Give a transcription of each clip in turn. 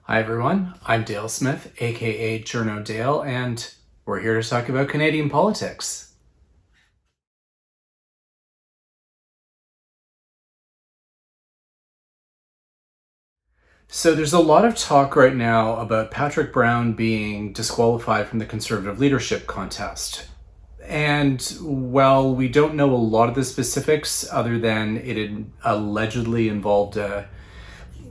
Hi everyone, I'm Dale Smith, aka Journo Dale, and we're here to talk about Canadian politics. So there's a lot of talk right now about Patrick Brown being disqualified from the Conservative leadership contest. And while we don't know a lot of the specifics, other than it allegedly involved a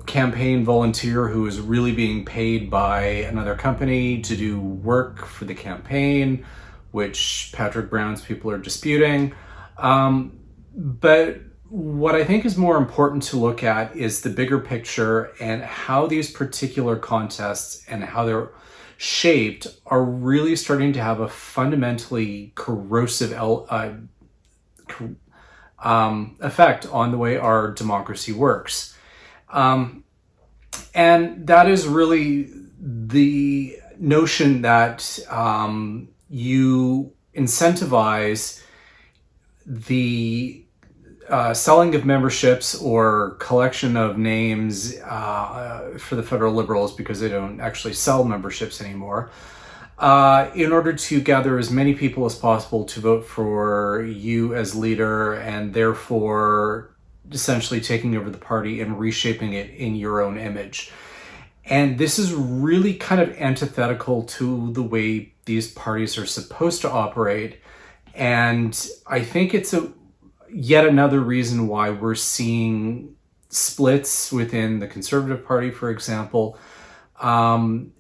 campaign volunteer who was really being paid by another company to do work for the campaign, which Patrick Brown's people are disputing. But what I think is more important to look at is the bigger picture and how these particular contests and how they're shaped are really starting to have a fundamentally corrosive effect on the way our democracy works. And that is really the notion that you incentivize the selling of memberships or collection of names for the federal Liberals, because they don't actually sell memberships anymore, in order to gather as many people as possible to vote for you as leader, and therefore essentially taking over the party and reshaping it in your own image. And this is really kind of antithetical to the way these parties are supposed to operate. And I think it's yet another reason why we're seeing splits within the Conservative Party, for example. And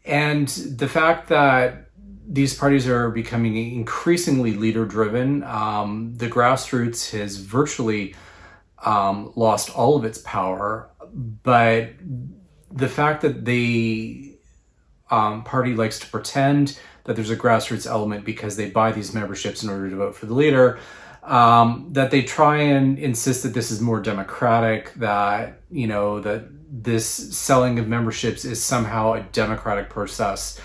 the fact that these parties are becoming increasingly leader-driven, the grassroots has virtually lost all of its power, but the fact that the party likes to pretend that there's a grassroots element because they buy these memberships in order to vote for the leader, that they try and insist that this is more democratic, that, that this selling of memberships is somehow a democratic process.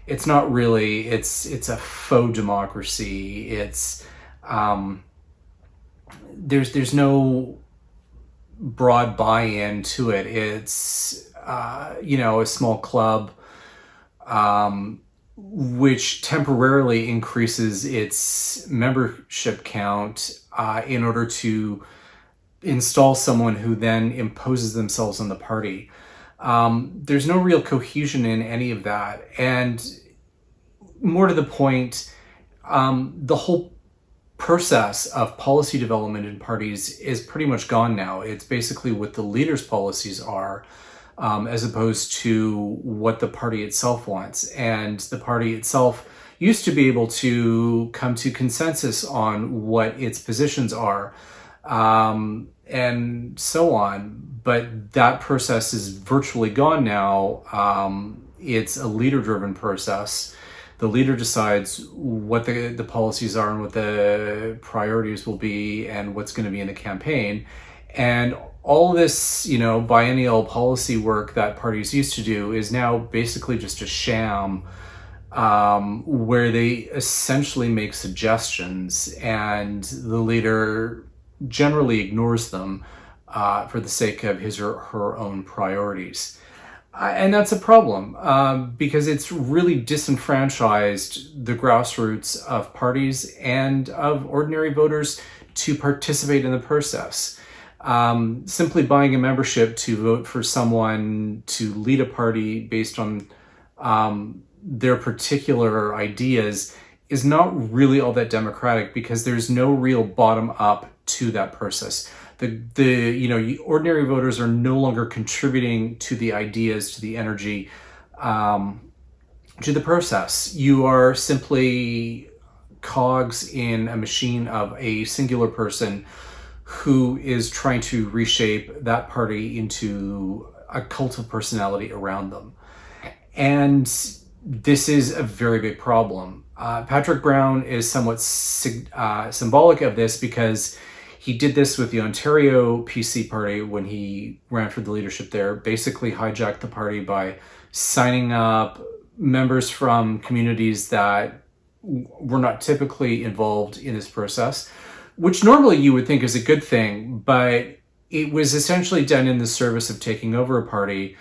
It's not really. It's a faux democracy. It's there's no broad buy-in to it. It's a small club which temporarily increases its membership count in order to install someone who then imposes themselves on the party. There's no real cohesion in any of that. And more to the point, the whole process of policy development in parties is pretty much gone now. It's basically what the leaders' policies are, as opposed to what the party itself wants. And the party itself used to be able to come to consensus on what its positions are, and so on. But that process is virtually gone now. It's a leader-driven process. The leader decides what the policies are and what the priorities will be and what's going to be in the campaign. And all this, biennial policy work that parties used to do is now basically just a sham, where they essentially make suggestions and the leader generally ignores them for the sake of his or her own priorities. And that's a problem, because it's really disenfranchised the grassroots of parties and of ordinary voters to participate in the process. Simply buying a membership to vote for someone to lead a party based on their particular ideas is not really all that democratic, because there's no real bottom up to that process. The ordinary voters are no longer contributing to the ideas, to the energy, to the process. You are simply cogs in a machine of a singular person who is trying to reshape that party into a cult of personality around them. And this is a very big problem. Patrick Brown is somewhat symbolic of this, because he did this with the Ontario PC party when he ran for the leadership there, basically hijacked the party by signing up members from communities that were not typically involved in this process, which normally you would think is a good thing, but it was essentially done in the service of taking over a party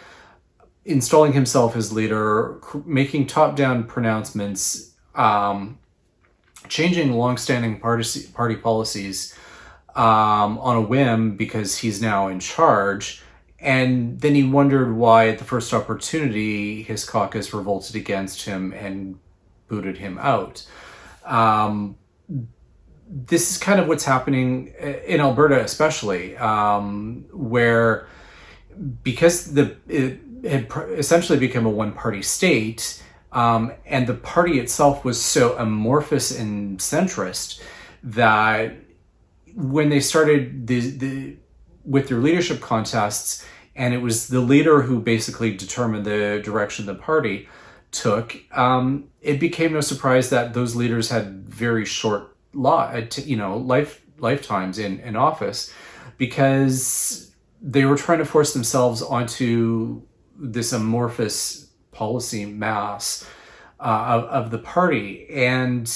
installing himself as leader, making top-down pronouncements, changing long-standing party policies on a whim because he's now in charge. And then he wondered why, at the first opportunity, his caucus revolted against him and booted him out. This is kind of what's happening in Alberta, especially, where because it had essentially become a one-party state, and the party itself was so amorphous and centrist that when they started with their leadership contests, and it was the leader who basically determined the direction the party took, it became no surprise that those leaders had very short lifetimes in office, because they were trying to force themselves onto this amorphous policy mass of the party, and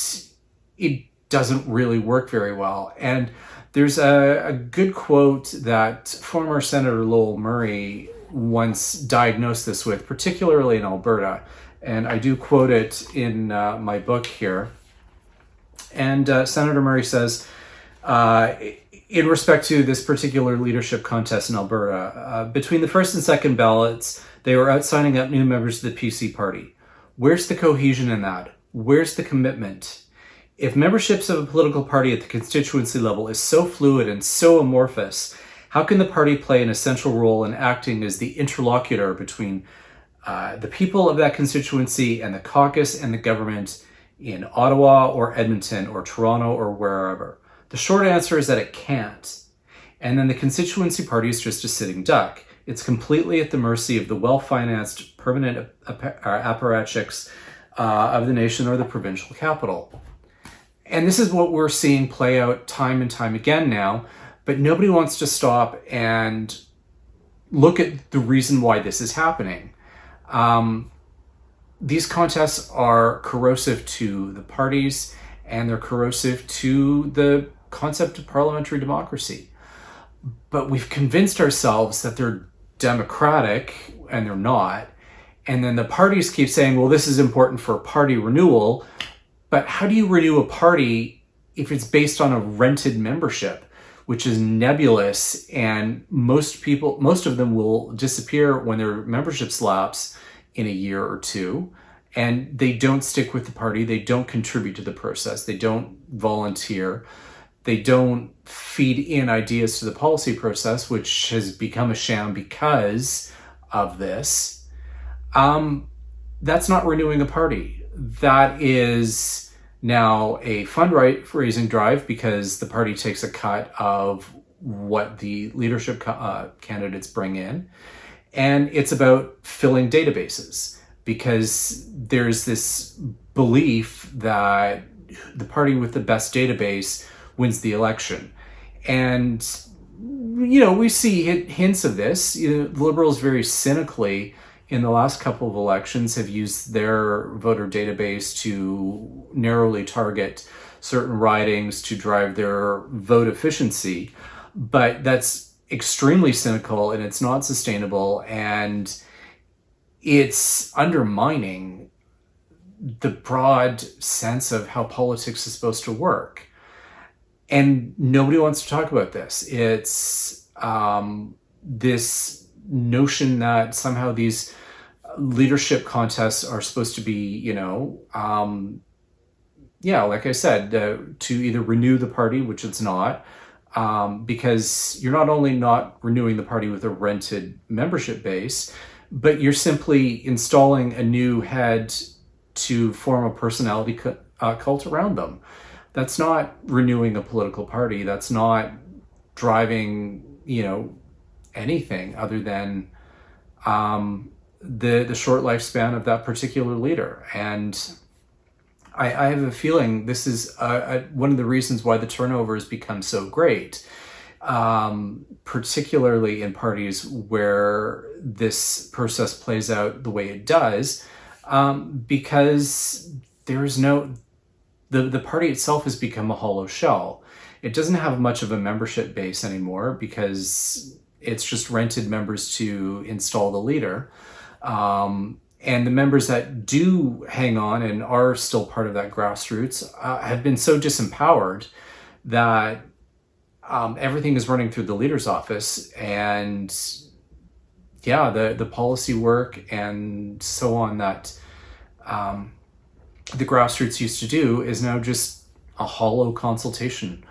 it doesn't really work very well. And there's a good quote that former Senator Lowell Murray once diagnosed this with, particularly in Alberta, and I do quote it in my book here. And Senator Murray says, in respect to this particular leadership contest in Alberta, between the first and second ballots, they were out signing up new members of the PC party. Where's the cohesion in that? Where's the commitment? If memberships of a political party at the constituency level is so fluid and so amorphous, how can the party play an essential role in acting as the interlocutor between the people of that constituency and the caucus and the government in Ottawa or Edmonton or Toronto or wherever? The short answer is that it can't. And then the constituency party is just a sitting duck. It's completely at the mercy of the well-financed permanent apparatchiks of the nation or the provincial capital. And this is what we're seeing play out time and time again now, but nobody wants to stop and look at the reason why this is happening. These contests are corrosive to the parties, and they're corrosive to the concept of parliamentary democracy. But we've convinced ourselves that they're democratic, and they're not. And then the parties keep saying, well, this is important for party renewal. But how do you renew a party if it's based on a rented membership, which is nebulous, and most of them will disappear when their memberships lapse in a year or two, and they don't stick with the party, they don't contribute to the process, they don't volunteer, they don't feed in ideas to the policy process, which has become a sham because of this. That's not renewing a party. That is now a fundraising drive because the party takes a cut of what the leadership candidates bring in. And it's about filling databases because there's this belief that the party with the best database wins the election. And, we see hints of this. The Liberals very cynically in the last couple of elections have used their voter database to narrowly target certain ridings to drive their vote efficiency. But that's extremely cynical, and it's not sustainable, and it's undermining the broad sense of how politics is supposed to work. And nobody wants to talk about this. It's this notion that somehow these leadership contests are supposed to be, like I said, to either renew the party, which it's not, because you're not only not renewing the party with a rented membership base, but you're simply installing a new head to form a personality cult around them. That's not renewing a political party. That's not driving, anything other than the short lifespan of that particular leader. And I have a feeling this is one of the reasons why the turnover has become so great, particularly in parties where this process plays out the way it does, because there's the party itself has become a hollow shell. It doesn't have much of a membership base anymore because it's just rented members to install the leader. And the members that do hang on and are still part of that grassroots have been so disempowered that everything is running through the leader's office, and yeah, the policy work and so on that the grassroots used to do is now just a hollow consultation.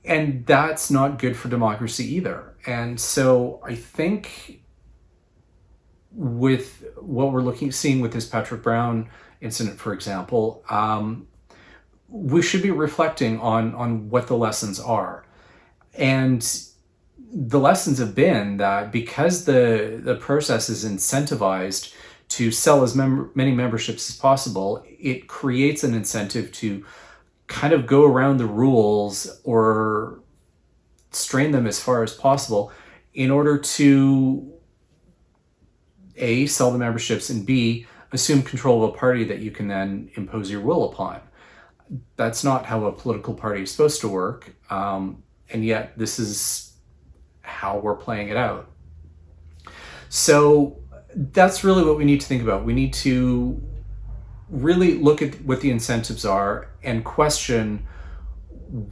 And that's not good for democracy either. And so I think with what we're seeing with this Patrick Brown incident, for example, we should be reflecting on what the lessons are. And the lessons have been that because the process is incentivized to sell as many memberships as possible, it creates an incentive to kind of go around the rules or strain them as far as possible in order to A, sell the memberships, and B, assume control of a party that you can then impose your will upon. That's not how a political party is supposed to work, and yet this is how we're playing it out. So that's really what we need to think about. We need to really look at what the incentives are and question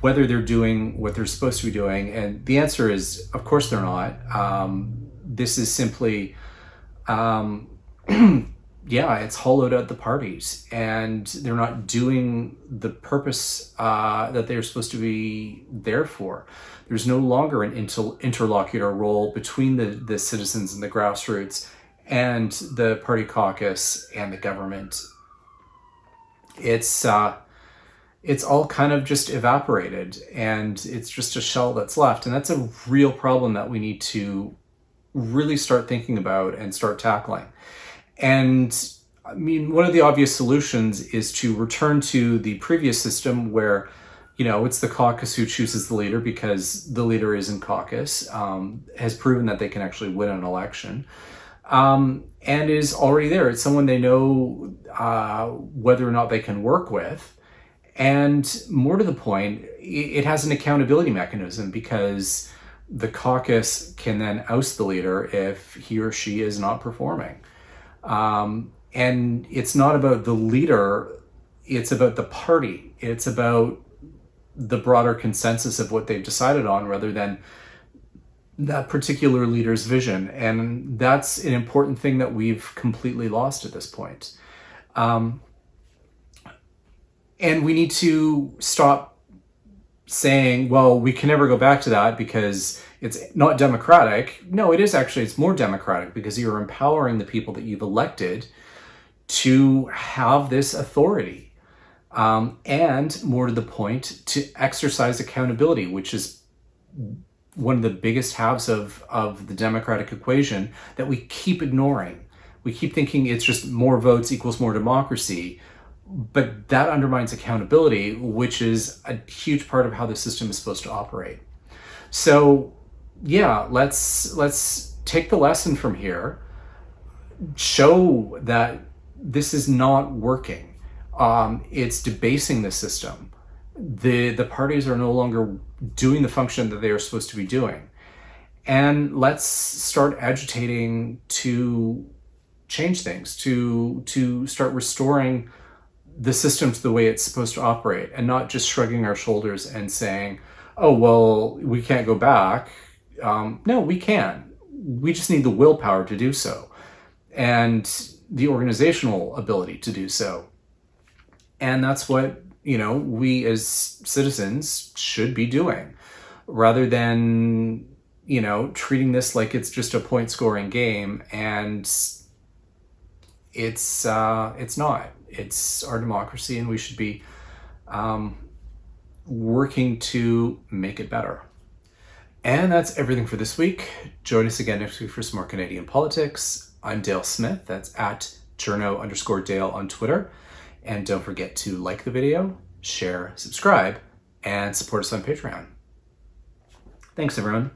whether they're doing what they're supposed to be doing. And the answer is, of course they're not. This is simply, yeah, it's hollowed out the parties, and they're not doing the purpose that they're supposed to be there for. There's no longer an interlocutor role between the citizens and the grassroots and the party caucus and the government. It's all kind of just evaporated, and it's just a shell that's left. And that's a real problem that we need to really start thinking about and start tackling. And I mean, one of the obvious solutions is to return to the previous system where, you know, it's the caucus who chooses the leader because the leader is in caucus, has proven that they can actually win an election, and is already there. It's someone they know whether or not they can work with. And more to the point, it has an accountability mechanism because the caucus can then oust the leader if he or she is not performing. And it's not about the leader, it's about the party. It's about the broader consensus of what they've decided on rather than that particular leader's vision. And that's an important thing that we've completely lost at this point. And we need to stop saying, well, we can never go back to that because it's not democratic. No, it is actually, it's more democratic because you're empowering the people that you've elected to have this authority. And more to the point, to exercise accountability, which is one of the biggest halves of the democratic equation that we keep ignoring. We keep thinking it's just more votes equals more democracy, but that undermines accountability, which is a huge part of how the system is supposed to operate. So yeah, let's take the lesson from here, show that this is not working. It's debasing the system. The parties are no longer doing the function that they are supposed to be doing. And let's start agitating to change things, to start restoring the system to the way it's supposed to operate, and not just shrugging our shoulders and saying, oh, well, we can't go back. No, we can. We just need the willpower to do so and the organizational ability to do so. And that's what, you know, we as citizens should be doing rather than, you know, treating this like it's just a point scoring game. And it's not. It's our democracy, and we should be working to make it better. And that's everything for this week. Join us again next week for some more Canadian politics. I'm Dale Smith. That's at Journo_Dale on Twitter. And don't forget to like the video, share, subscribe, and support us on Patreon. Thanks, everyone.